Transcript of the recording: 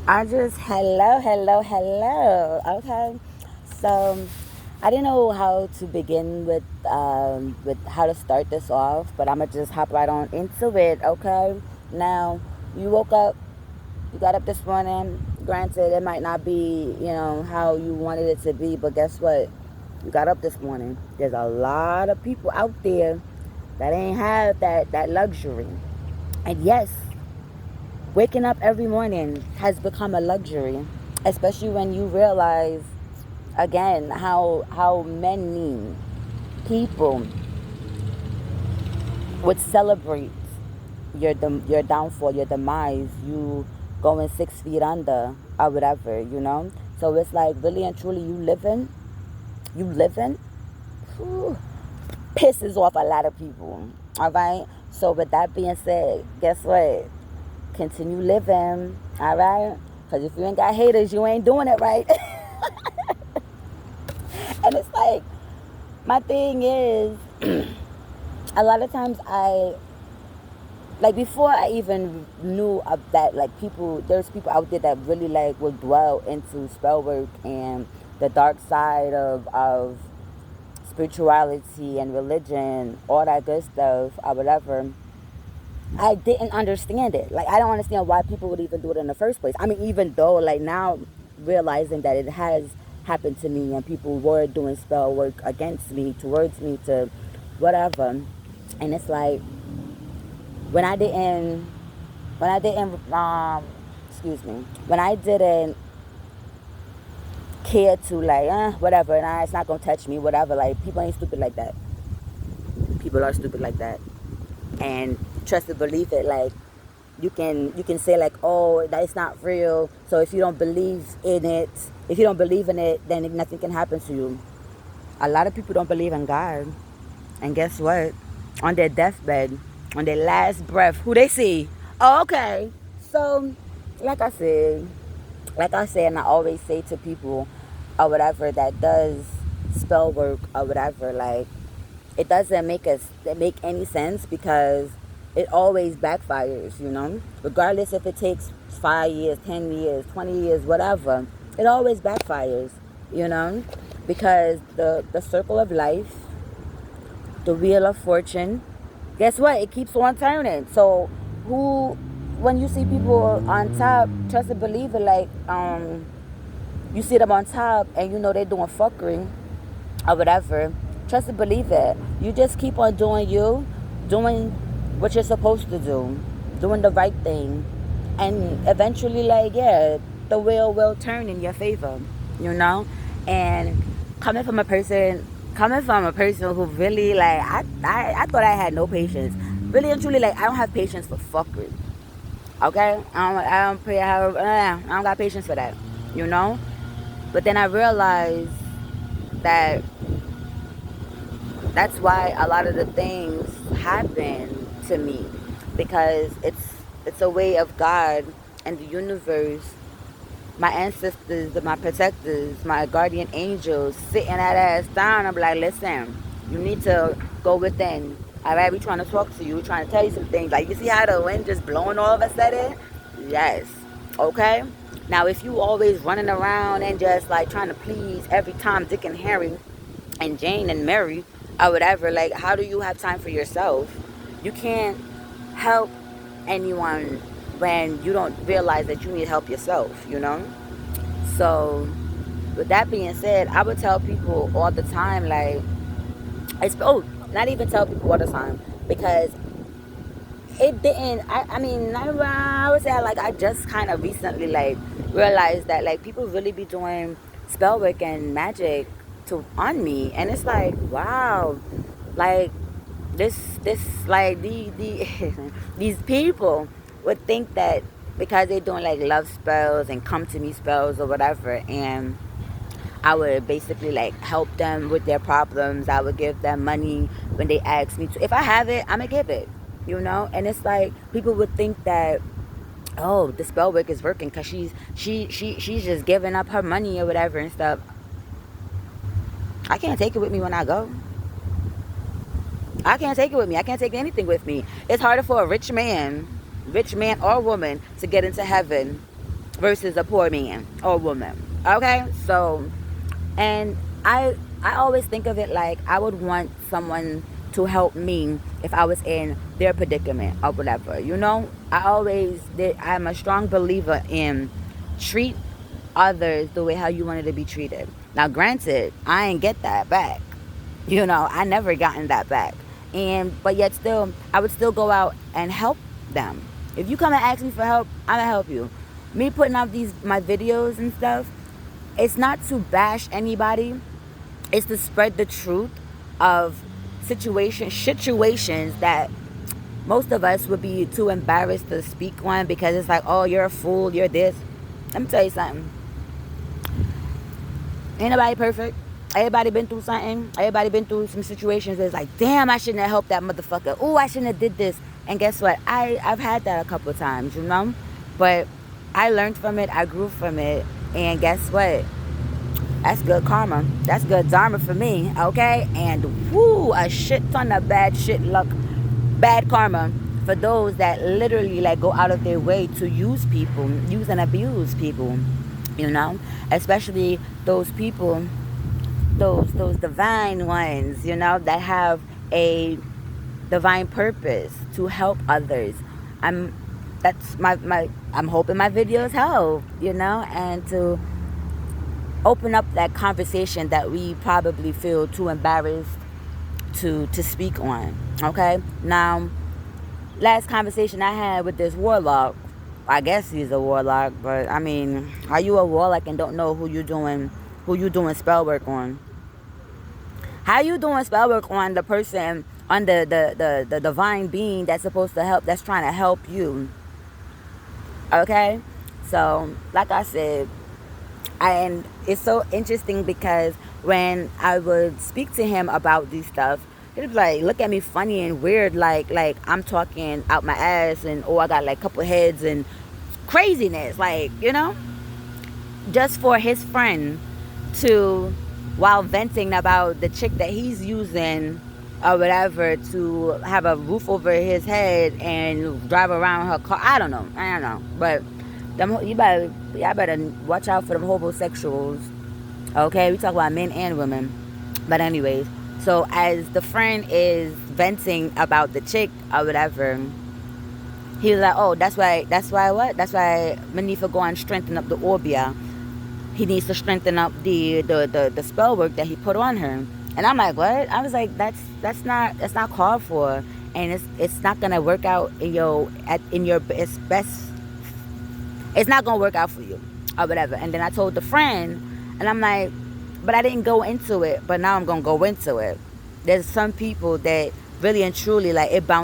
Hello. Okay. So, I didn't know how to begin with how to start this off, but I'm gonna just hop right on into it. Okay. Now, you woke up, you got up this morning. Granted, it might not be, how you wanted it to be, but guess what? You got up this morning. There's a lot of people out there that ain't have that luxury. And yes, waking up every morning has become a luxury, especially when you realize again how many people would celebrate your downfall, your demise, you going 6 feet under or whatever. So it's like really and truly you living whew, pisses off a lot of people. All right. So with that being said, guess what? Continue living. All right. Because if you ain't got haters, you ain't doing it right. And it's like my thing is a lot of times I like before I even knew of that, like there's people out there that really like will dwell into spell work and the dark side of spirituality and religion, all that good stuff or whatever. I didn't understand it. Like I don't understand why people would even do it in the first place. I mean, even though like now realizing that it has happened to me and people were doing spell work against me, towards me, to whatever, and it's like when I didn't, when I didn't, excuse me, when I didn't care to like, whatever, nah, it's not gonna touch me, whatever. Like people ain't stupid like that. People are stupid like that, and trust and believe it. Like you can say like, oh, that's not real. So if you don't believe in it, if you don't believe in it, then nothing can happen to you. A lot of people don't believe in God, and guess what? On their deathbed, on their last breath, who they see? Oh, okay. So, like I said, and I always say to people or whatever that does spell work or whatever, like it doesn't make any sense because it always backfires. Regardless if it takes 5 years, 10 years, 20 years, whatever, it always backfires. Because the circle of life, the wheel of fortune, guess what? It keeps on turning. So who when you see people on top, trust and believe it, like you see them on top and you know they're doing fuckery or whatever, trust and believe it. You just keep on doing you, doing what you're supposed to do, doing the right thing, and eventually, like, yeah, the wheel will turn in your favor, you know. And coming from a person, who really like, I thought I had no patience. Really and truly, like, I don't have patience for fuckery. Okay, I don't got patience for that, you know. But then I realized that that's why a lot of the things happen to me, because it's a way of God and the universe, my ancestors, my protectors, my guardian angels sitting that ass down and be like, listen, you need to go within. All right, we trying to talk to you, we trying to tell you some things. Like, you see how the wind just blowing all of a sudden? Yes. Okay. Now, if you always running around and just like trying to please every Tom, Dick, and Harry, and Jane and Mary or whatever, like, how do you have time for yourself? You can't help anyone when you don't realize that you need help yourself. So with that being said, I would tell people all the time, like, not even tell people all the time, because it didn't, I mean, I would say, like, I just kind of recently, like, realized that, like, people really be doing spell work and magic on me, and it's like, wow, like, this like these people would think that because they're doing like love spells and come to me spells or whatever, and I would basically like help them with their problems. I would give them money when they ask me to. If I have it, I'm gonna give it. And it's like people would think that, oh, the spell work is working because she's just giving up her money or whatever and stuff. I can't take it with me when I go. I can't take it with me. I can't take anything with me. It's harder for a rich man or woman, to get into heaven versus a poor man or woman. Okay, so and I always think of it like I would want someone to help me if I was in their predicament or whatever. I'm a strong believer in treat others the way how you wanted to be treated. Now, granted, I ain't get that back. I never gotten that back. But yet still, I would still go out and help them. If you come and ask me for help, I'm gonna help you. Me putting out my videos and stuff, it's not to bash anybody. It's to spread the truth of situations that most of us would be too embarrassed to speak on, because it's like, oh, you're a fool, you're this. Let me tell you something. Ain't nobody perfect. Everybody been through something. Everybody been through some situations where it's like, damn, I shouldn't have helped that motherfucker. Oh, I shouldn't have did this. And guess what? I've had that a couple of times, But I learned from it. I grew from it. And guess what? That's good karma. That's good dharma for me, okay? And whoo, a shit ton of bad shit luck, bad karma for those that literally like go out of their way to use and abuse people, Especially those people, those divine ones, that have a divine purpose to help others. I'm hoping my videos help, and to open up that conversation that we probably feel too embarrassed to speak on. Okay? Now, last conversation I had with this warlock, I guess he's a warlock, but I mean, are you a warlock and don't know who you doing spell work on? How you doing spell work on the person, on the divine being that's supposed to help, that's trying to help you? Okay? So, like I said, and it's so interesting because when I would speak to him about these stuff, he'd be like, look at me funny and weird, like I'm talking out my ass, and I got like a couple heads and craziness, just for his friend to, while venting about the chick that he's using or whatever to have a roof over his head and drive around her car. I don't know, but y'all better watch out for them homosexuals. Okay, we talk about men and women. But anyways, so as the friend is venting about the chick or whatever, he was like, oh, that's why Manifa go and strengthen up the Orbia. He needs to strengthen up the spell work that he put on her. And I'm like, what? I was like, that's not called for, and it's not gonna work out in your best. It's not gonna work out for you or whatever. And then I told the friend, and I'm like, but I didn't go into it, but now I'm gonna go into it. There's some people that really and truly, like, it bounces